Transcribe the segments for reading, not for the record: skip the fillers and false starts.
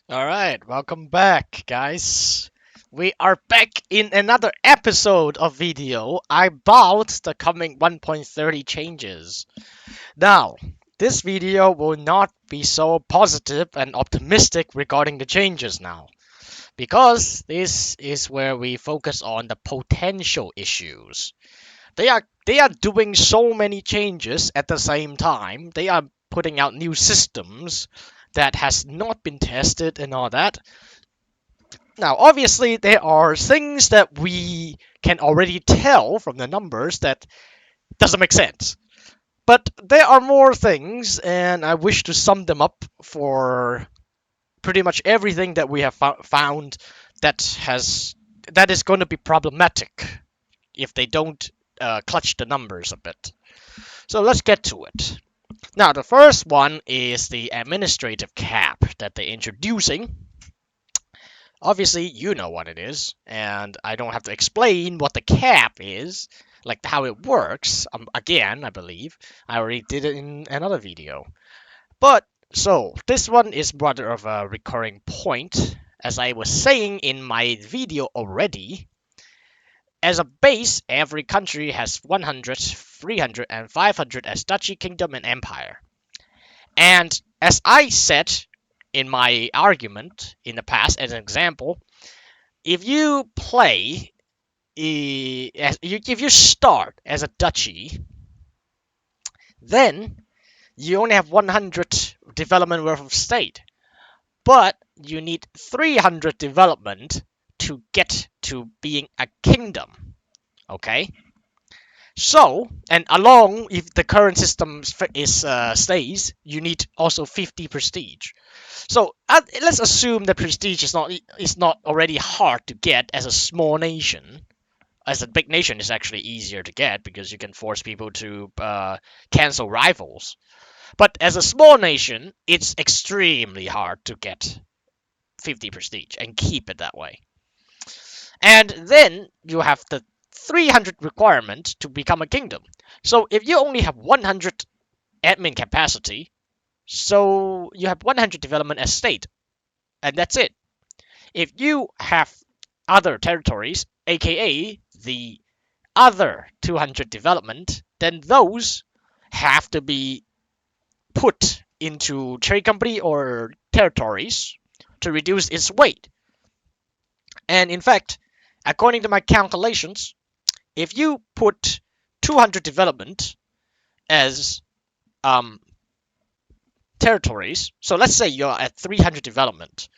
All right, welcome back, guys. We are back in another episode of video about the coming 1.30 changes. Now, this video will not be so positive and optimistic regarding the changes now, because this is where we focus on the potential issues. They are doing so many changes at the same time. They are putting out new systems that has not been tested and all that. Now, obviously, there are things that we can already tell from the numbers that doesn't make sense. But there are more things, and I wish to sum them up for pretty much everything that we have found that is going to be problematic if they don't clutch the numbers a bit. So let's get to it. Now, the first one is the administrative cap that they're introducing. Obviously, you know what it is, and I don't have to explain what the cap is, like how it works. Again, I believe I already did it in another video. But so this one is rather of a recurring point. As I was saying in my video already, as a base, every country has 100, 300, and 500 as duchy, kingdom, and empire. And as I said in my argument in the past, as an example, if you play, if you start as a duchy, then you only have 100 development worth of state, but you need 300 development to get to being a kingdom. Okay. So, and along, if the current system is stays, you need also 50 prestige. So let's assume that prestige is not already hard to get as a small nation. As a big nation, it's actually easier to get because you can force people to cancel rivals. But as a small nation, it's extremely hard to get 50 prestige and keep it that way. And then you have the 300 requirement to become a kingdom. So if you only have 100 admin capacity, so you have 100 development as state, and that's it. If you have other territories, aka the other 200 development, then those have to be put into trade company or territories to reduce its weight. And in fact, according to my calculations, if you put 200 development as territories, so let's say you're at 300 development,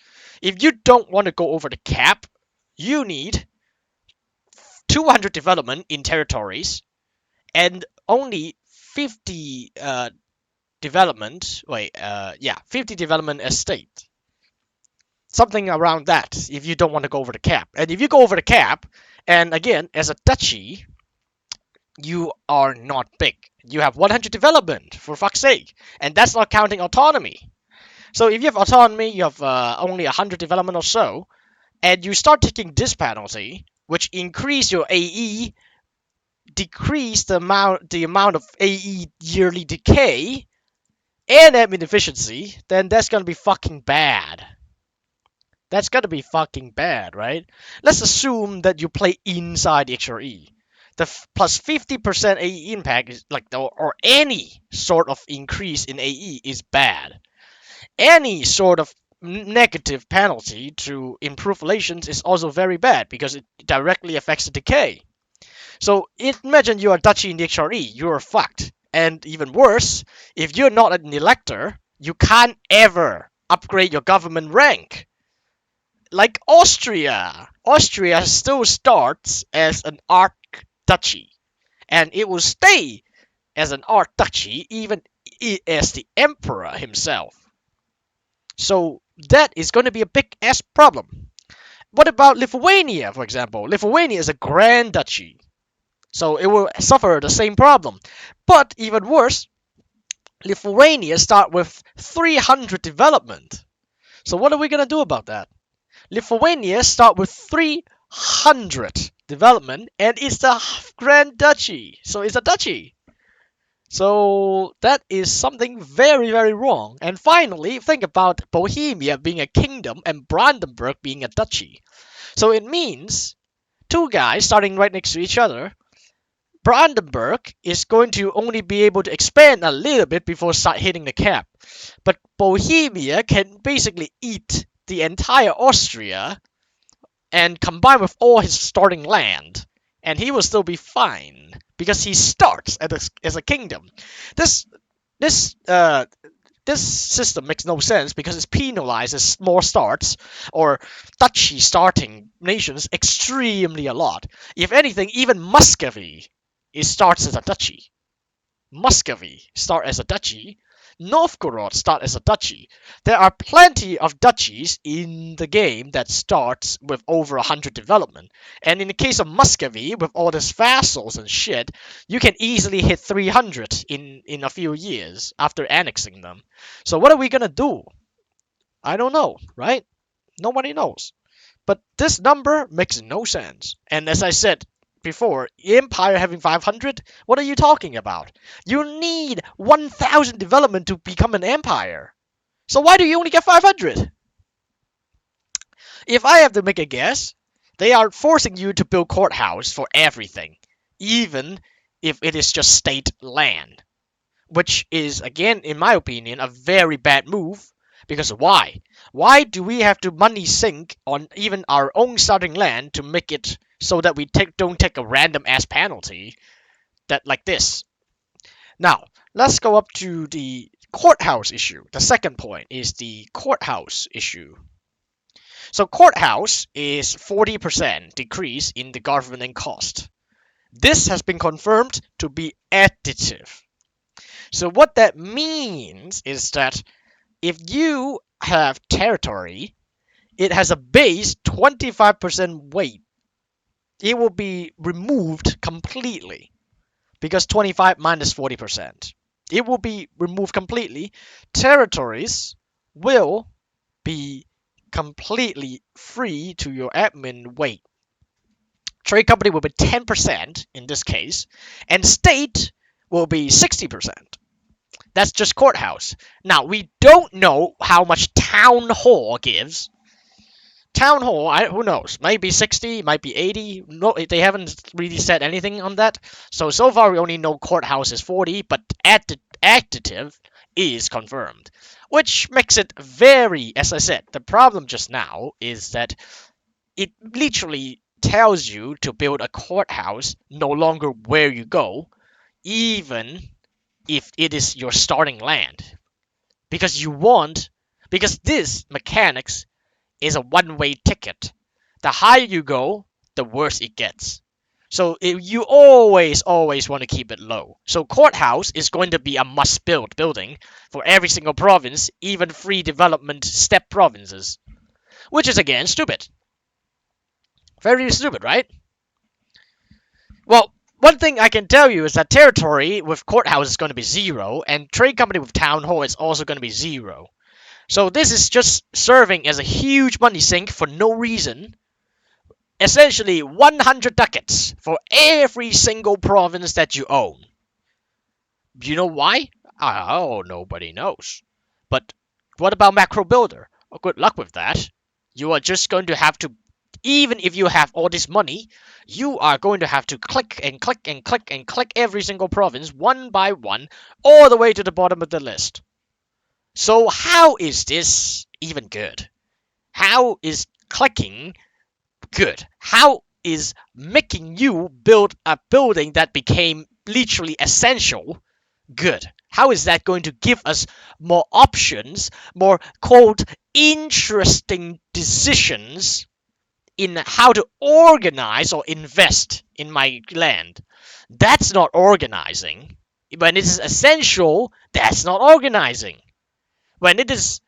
if you don't want to go over the cap, you need 200 development in territories and only 50 development. 50 development estate. Something around that if you don't want to go over the cap. And if you go over the cap, and again, as a duchy, you are not big. You have 100 development, for fuck's sake. And that's not counting autonomy. So if you have autonomy, you have only 100 development or so, and you start taking this penalty, which increase your AE, decrease the amount of AE yearly decay, and admin efficiency, then that's gonna be fucking bad. That's gonna be fucking bad, right? Let's assume that you play inside the XRE. The plus 50% AE impact is like, or any sort of increase in AE is bad. Any sort of negative penalty to improve relations is also very bad because it directly affects the decay. So imagine you are duchy in the XRE, you're fucked. And even worse, if you're not an elector, you can't ever upgrade your government rank. Like Austria. Austria still starts as an archduchy, and it will stay as an archduchy even as the emperor himself. So that is going to be a big ass problem. What about Lithuania, for example? Lithuania is a grand duchy, so it will suffer the same problem. But even worse, Lithuania start with 300 development. So what are we going to do about that? Lithuania start with 300 development, and it's a grand duchy, so it's a duchy. So that is something very, very wrong. And finally, think about Bohemia being a kingdom and Brandenburg being a duchy. So it means two guys starting right next to each other. Brandenburg is going to only be able to expand a little bit before start hitting the cap. But Bohemia can basically eat the entire Austria and combine with all his starting land, and he will still be fine because he starts as a kingdom. This this uh this system makes no sense because it penalizes small starts or duchy starting nations extremely a lot. If anything, even Muscovy starts as a duchy. Muscovy start as a duchy. Novgorod start as a duchy. There are plenty of duchies in the game that starts with over 100 development. And in the case of Muscovy, with all these vassals and shit, you can easily hit 300 in a few years after annexing them. So what are we gonna do? I don't know, right? Nobody knows. But this number makes no sense. And as I said before, Empire having 500, what are you talking about? You need 1,000 development to become an empire. So why do you only get 500? If I have to make a guess, they are forcing you to build courthouse for everything, even if it is just state land. Which is, again, in my opinion, a very bad move. Because why? Why do we have to money sink on even our own starting land to make it so that we don't take a random ass penalty that like this? Now, let's go up to the courthouse issue. The second point is the courthouse issue. So courthouse is 40% decrease in the government cost. This has been confirmed to be additive. So what that means is that if you have territory, it has a base 25% weight. It will be removed completely because 25 minus 40%. It will be removed completely. Territories will be completely free to your admin weight. Trade company will be 10% in this case, and state will be 60%. That's just courthouse. Now, we don't know how much town hall gives. Town hall, who knows? Might be 60, might be 80. No, they haven't really said anything on that. So far we only know courthouse is 40, but additive is confirmed. Which makes it very, as I said, the problem just now is that it literally tells you to build a courthouse no longer where you go, even if it is your starting land. Because this mechanics is a one-way ticket. The higher you go, the worse it gets. So you always want to keep it low. So courthouse is going to be a must-build building for every single province, even free development step provinces. Which is again stupid. Very stupid, right? Well, one thing I can tell you is that territory with courthouse is going to be 0, and trade company with town hall is also going to be 0. So this is just serving as a huge money sink for no reason. Essentially 100 ducats for every single province that you own. You know why? Oh, nobody knows. But what about macro builder? Oh, good luck with that. You are just going to have to, even if you have all this money, you are going to have to click and click and click and click every single province one by one, all the way to the bottom of the list. So how is this even good? How is clicking good? How is making you build a building that became literally essential good? How is that going to give us more options, more quote interesting decisions in how to organize or invest in my land? That's not organizing. When it is essential, that's not organizing. When it is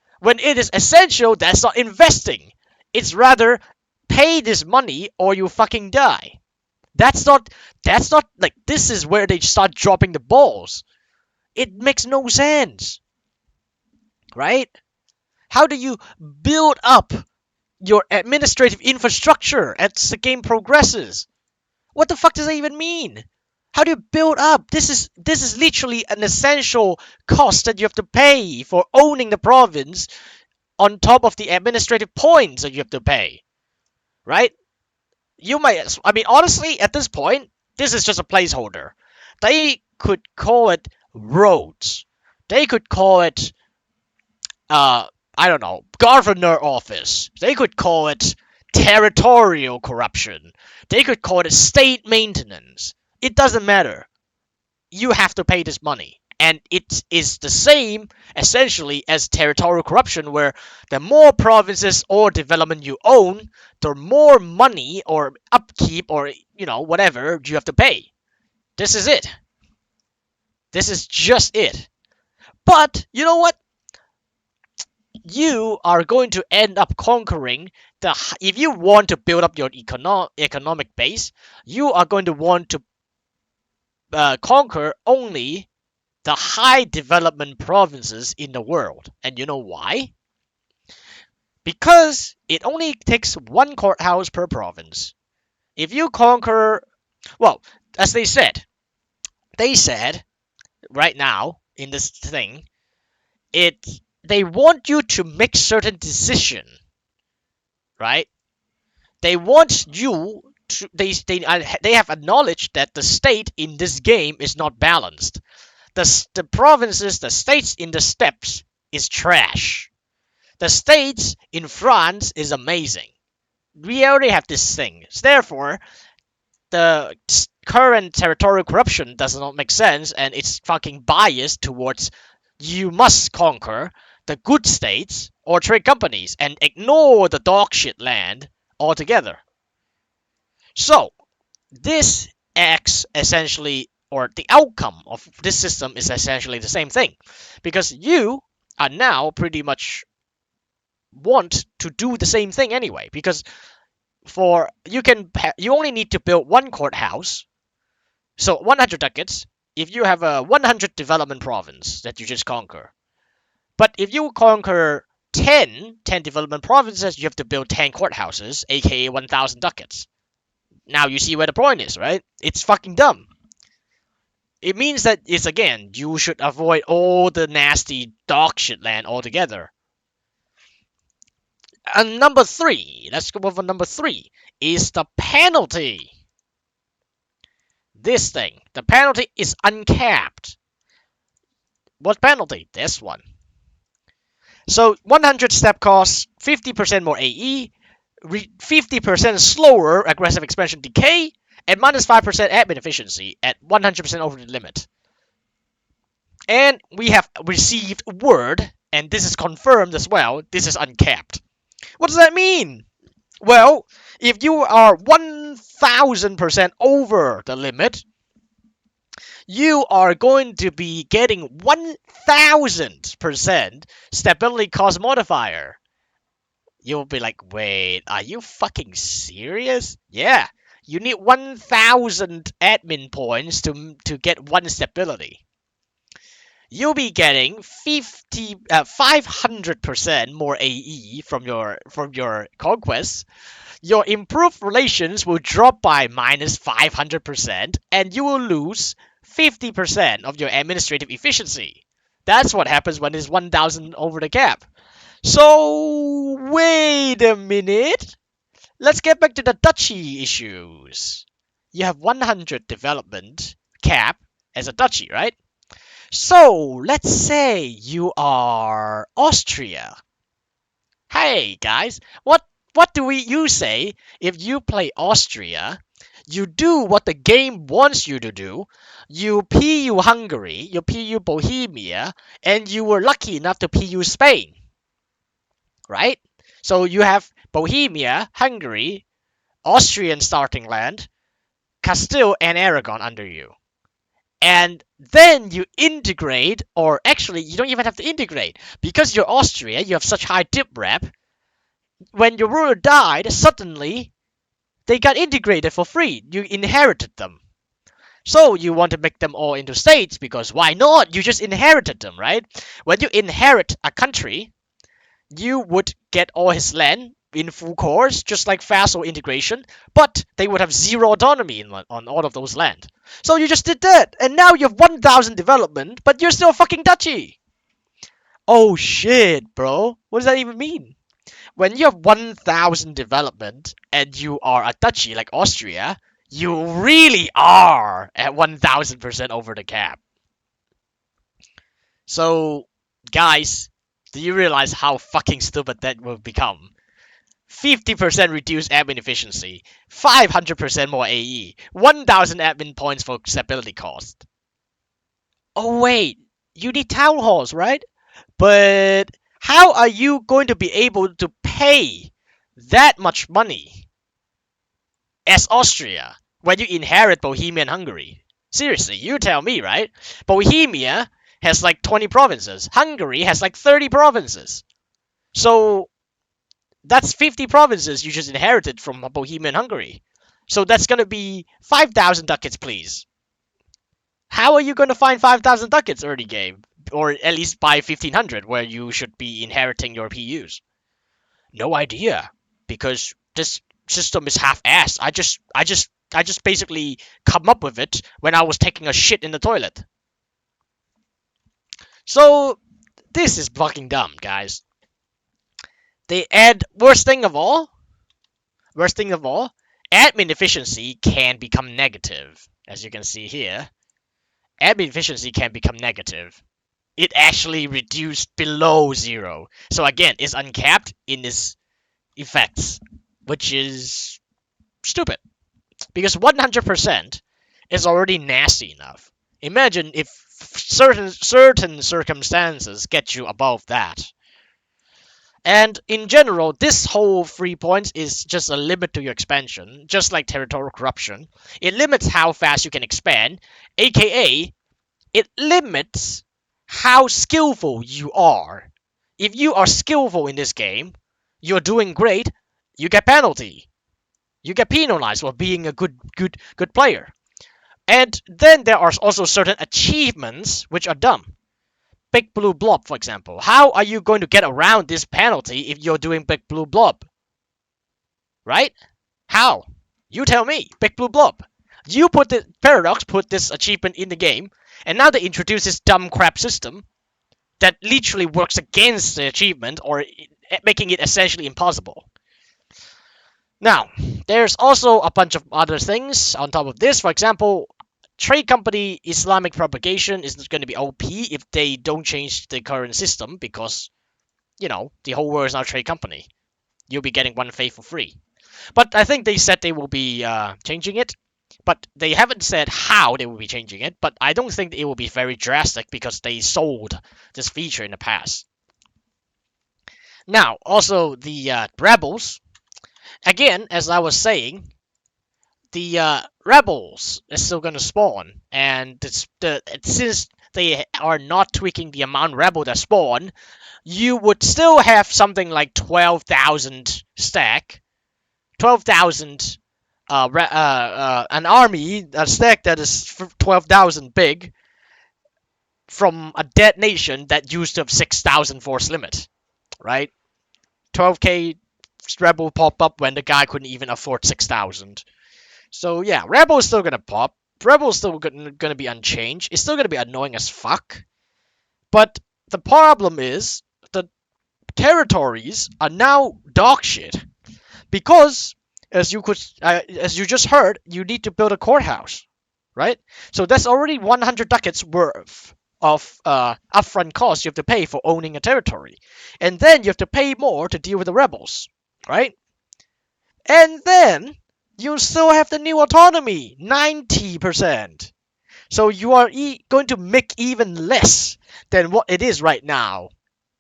essential, that's not investing. It's rather pay this money or you fucking die. That's not like this is where they start dropping the balls. It makes no sense. Right? How do you build up your administrative infrastructure as the game progresses? What the fuck does that even mean? How do you build up? This is literally an essential cost that you have to pay for owning the province on top of the administrative points that you have to pay, right? You might, I mean, honestly, at this point, this is just a placeholder. They could call it roads. They could call it, I don't know, governor office. They could call it territorial corruption. They could call it state maintenance. It doesn't matter. You have to pay this money. And it is the same, essentially, as territorial corruption, where the more provinces or development you own, the more money or upkeep or, whatever you have to pay. This is it. This is just it. But, you know what? You are going to end up conquering if you want to build up your economic base, you are going to want to conquer only the high development provinces in the world. And you know why? Because it only takes one courthouse per province. If you conquer, well, as they said right now in this thing, they want you to make certain decision, right? They want you to, they have acknowledged that the state in this game is not balanced. The provinces, the states in the steppes is trash. The states in France is amazing. We already have these things. Therefore, the current territorial corruption does not make sense, and it's fucking biased towards you must conquer the good states or trade companies and ignore the dog shit land altogether. So, this acts essentially, or the outcome of this system is essentially the same thing, because you are now pretty much want to do the same thing anyway, because you only need to build one courthouse, so 100 ducats if you have a 100 development province that you just conquer. But if you conquer 10 development provinces, you have to build 10 courthouses, aka 1,000 ducats. Now you see where the point is, right? It's fucking dumb. It means that you should avoid all the nasty dog shit land altogether. And number 3, let's go over number 3, is the penalty. This thing, the penalty is uncapped. What penalty? This one. So 100 step costs 50% more AE, 50% slower aggressive expansion decay, and minus 5% admin efficiency at 100% over the limit. And we have received word, and this is confirmed as well, this is uncapped. What does that mean? Well, if you are 1000% over the limit, you are going to be getting 1000% stability cost modifier. You'll be like, wait, are you fucking serious? Yeah, you need 1000 admin points to get 1 stability. You'll be getting 500% more AE from your conquests. Your improved relations will drop by minus 500%, and you will lose 50% of your administrative efficiency. That's what happens when it's 1000 over the cap. So, wait a minute. Let's get back to the duchy issues. You have 100 development cap as a duchy, right? So, let's say you are Austria. Hey, guys, what do you say if you play Austria? You do what the game wants you to do. You PU Hungary, you PU Bohemia, and you were lucky enough to PU Spain. Right? So you have Bohemia, Hungary, Austrian starting land, Castile, and Aragon under you. And then you integrate, or actually, you don't even have to integrate. Because you're Austria, you have such high dip rep. When your ruler died, suddenly, they got integrated for free. You inherited them. So you want to make them all into states, because why not? You just inherited them, right? When you inherit a country, you would get all his land in full cores, just like vassal integration, but they would have zero autonomy on all of those land. So you just did that, and now you have 1,000 development, but you're still a fucking duchy. Oh shit, bro. What does that even mean? When you have 1,000 development and you are a duchy like Austria, you really are at 1,000% over the cap. So, guys, do you realize how fucking stupid that will become? 50% reduced admin efficiency, 500% more AE, 1,000 admin points for stability cost. Oh wait, you need town halls, right? But how are you going to be able to pay that much money as Austria when you inherit Bohemia and Hungary? Seriously, you tell me, right? Bohemia has like 20 provinces. Hungary has like 30 provinces. So that's 50 provinces you just inherited from Bohemia and Hungary. So that's going to be 5,000 ducats, please. How are you going to find 5,000 ducats early game? Or at least by 1500, where you should be inheriting your PUs? No idea, because this system is half-assed. I just basically come up with it when I was taking a shit in the toilet. So this is fucking dumb, guys. They add worst thing of all, admin efficiency can become negative. As you can see here, admin efficiency can become negative. It actually reduced below 0. So again, it's uncapped in its effects, which is stupid. Because 100% is already nasty enough. Imagine if certain circumstances get you above that. And in general, this whole 3 points is just a limit to your expansion, just like territorial corruption. It limits how fast you can expand, aka it limits how skillful you are. If you are skillful in this game, you're doing great, you get penalty. You get penalized for being a good player. And then there are also certain achievements which are dumb. Big Blue Blob, for example. How are you going to get around this penalty if you're doing Big Blue Blob? Right? How? You tell me. Big Blue Blob. You put the Paradox put this achievement in the game, and now they introduce this dumb crap system that literally works against the achievement, or making it essentially impossible. Now, there's also a bunch of other things on top of this. For example, trade company Islamic propagation is going to be OP if they don't change the current system, because, you know, the whole world is now a trade company. You'll be getting one faith for free. But I think they said they will be changing it. But they haven't said how they will be changing it. But I don't think it will be very drastic, because they sold this feature in the past. Now, also the rebels. Again, as I was saying, the rebels is still going to spawn, and since they are not tweaking the amount rebel that spawn, you would still have something like 12,000 stack, 12,000 an army, a stack that is 12,000 big, from a dead nation that used to have 6,000 force limit, right? 12k rebel pop up when the guy couldn't even afford 6,000. So yeah, rebel is still gonna pop. Rebel is still gonna be unchanged. It's still gonna be annoying as fuck. But the problem is the territories are now dog shit, because as you just heard, you need to build a courthouse, right? So that's already 100 ducats worth of upfront cost you have to pay for owning a territory, and then you have to pay more to deal with the rebels, right? And then you still have the new autonomy, 90%. So you are going to make even less than what it is right now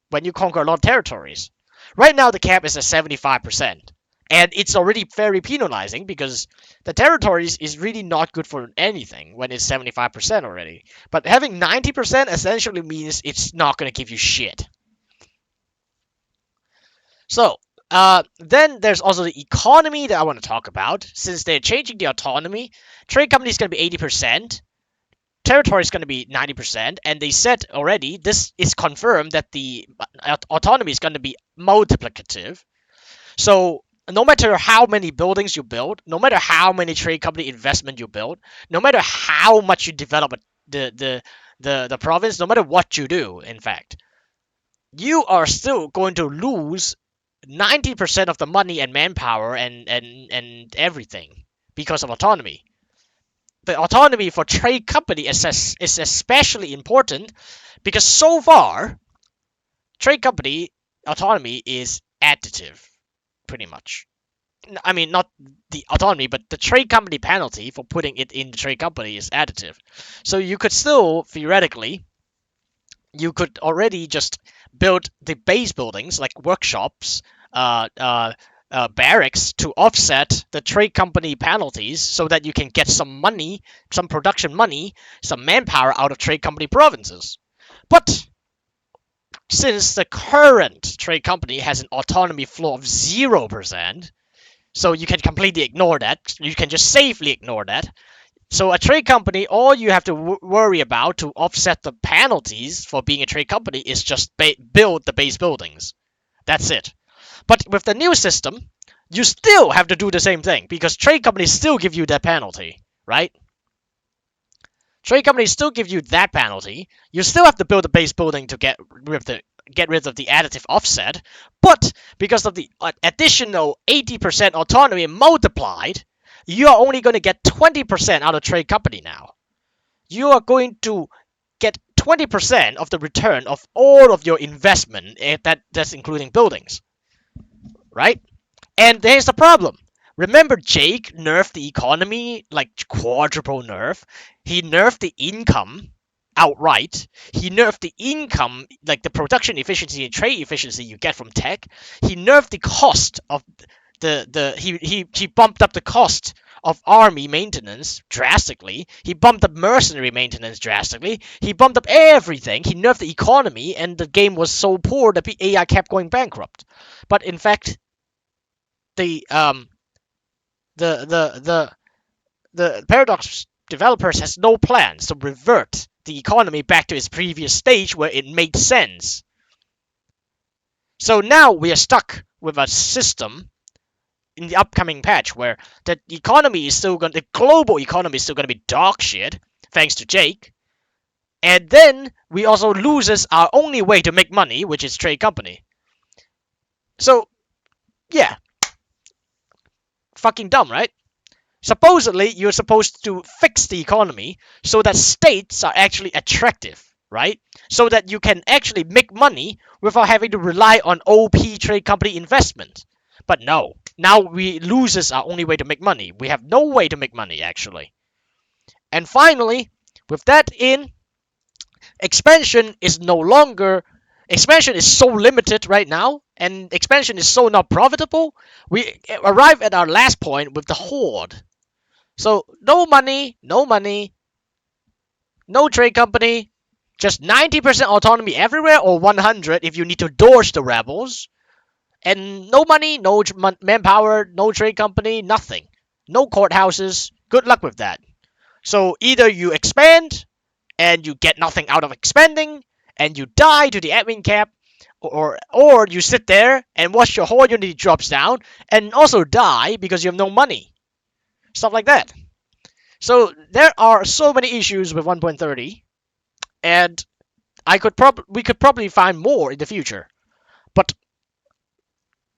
when you conquer a lot of territories. Right now the cap is at 75%. And it's already very penalizing, because the territories is really not good for anything when it's 75% already. But having 90% essentially means it's not going to give you shit. So, then there's also the economy that I want to talk about. Since they're changing the autonomy, trade company is going to be 80%, territory is going to be 90%, and they said already, this is confirmed, that the autonomy is going to be multiplicative. So no matter how many buildings you build, no matter how many trade company investment you build, no matter how much you develop the province, no matter what you do, in fact, you are still going to lose 90% of the money and manpower and everything because of autonomy. The autonomy for trade company is especially important because so far trade company autonomy is additive, pretty much. I mean, not the autonomy, but the trade company penalty for putting it in the trade company is additive. So you could still theoretically, you could already just build the base buildings like workshops, uh, uh, barracks to offset the trade company penalties so that you can get some money, some production money, some manpower out of trade company provinces. But since the current trade company has an autonomy floor of 0%, so you can completely ignore that. You can just safely ignore that. So a trade company, all you have to worry about to offset the penalties for being a trade company is just build the base buildings. That's it. But with the new system, you still have to do the same thing because trade companies still give you that penalty, right? Trade companies still give you that penalty. You still have to build a base building to get rid of the additive offset. But because of the additional 80% autonomy multiplied, you are only going to get 20% out of trade company now. You are going to get 20% of the return of all of your investment, that's including buildings, right? And there's the problem. Remember, Jake nerfed the economy, like quadruple nerf. He nerfed the income outright. He nerfed the income, like the production efficiency and trade efficiency you get from tech. He nerfed the cost of he bumped up the cost of army maintenance drastically. He bumped up mercenary maintenance drastically. He bumped up everything. He nerfed the economy, and the game was so poor that the AI kept going bankrupt. But in fact, the um the Paradox developers has no plans to revert the economy back to its previous stage where it made sense. So now we are stuck with a system in the upcoming patch where the global economy is still gonna be dog shit, thanks to Jake. And then we also loses our only way to make money, which is trade company. So yeah, fucking dumb, right? Supposedly, you're supposed to fix the economy so that states are actually attractive, right? So that you can actually make money without having to rely on OP trade company investment. But no, now we loses our only way to make money. We have no way to make money, actually. And finally, with that in, expansion is no longer expansion is so limited right now, and expansion is so not profitable. We arrive at our last point with the horde. So no money, no trade company, just 90% autonomy everywhere, or 100 if you need to dodge the rebels, and no money, no manpower, no trade company, nothing, no courthouses. Good luck with that. So either you expand and you get nothing out of expanding, and you die to the admin cap, or you sit there and watch your whole unity drops down and also die because you have no money. Stuff like that. So there are so many issues with 1.30, and we could probably find more in the future. But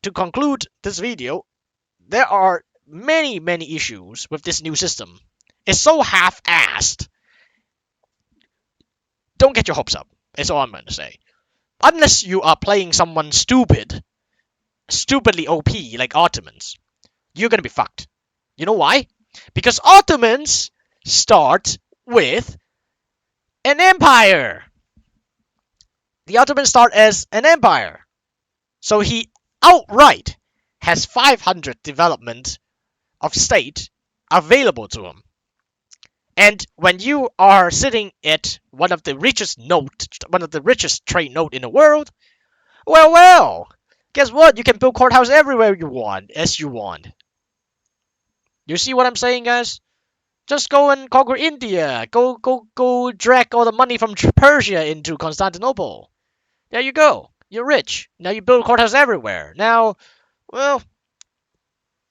to conclude this video, there are many issues with this new system. It's so half-assed. Don't get your hopes up. That's all I'm going to say. Unless you are playing someone stupidly OP like Ottomans, you're going to be fucked. You know why? Because Ottomans start with an empire. The Ottomans start as an empire. So he outright has 500 development of state available to him. And when you are sitting at one of the richest trade node in the world, well, guess what? You can build courthouse everywhere you want, as you want. You see what I'm saying, guys? Just go and conquer India. Go drag all the money from Persia into Constantinople. There you go. You're rich. Now you build courthouse everywhere. Now Well,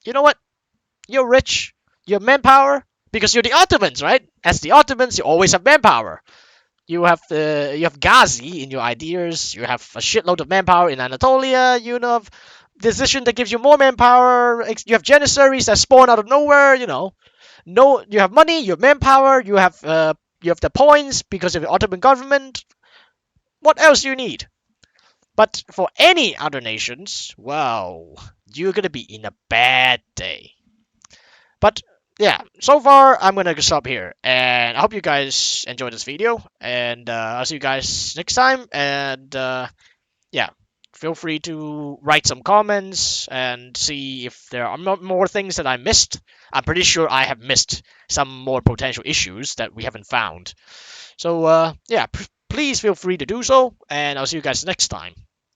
you know what? You're rich. You have manpower because you're the Ottomans, right? As the Ottomans, you always have manpower. You have Ghazi in your ideas. You have a shitload of manpower in Anatolia. You know, have decision that gives you more manpower. You have Janissaries that spawn out of nowhere. You know, no, you have money. You have manpower. You have the points because of the Ottoman government. What else do you need? But for any other nations, well, you're gonna be in a bad day. But yeah, so far I'm gonna stop here, and I hope you guys enjoyed this video, and I'll see you guys next time. And yeah, feel free to write some comments and see if there are more things that I missed. I'm pretty sure I have missed some more potential issues that we haven't found. So yeah, please feel free to do so, and I'll see you guys next time.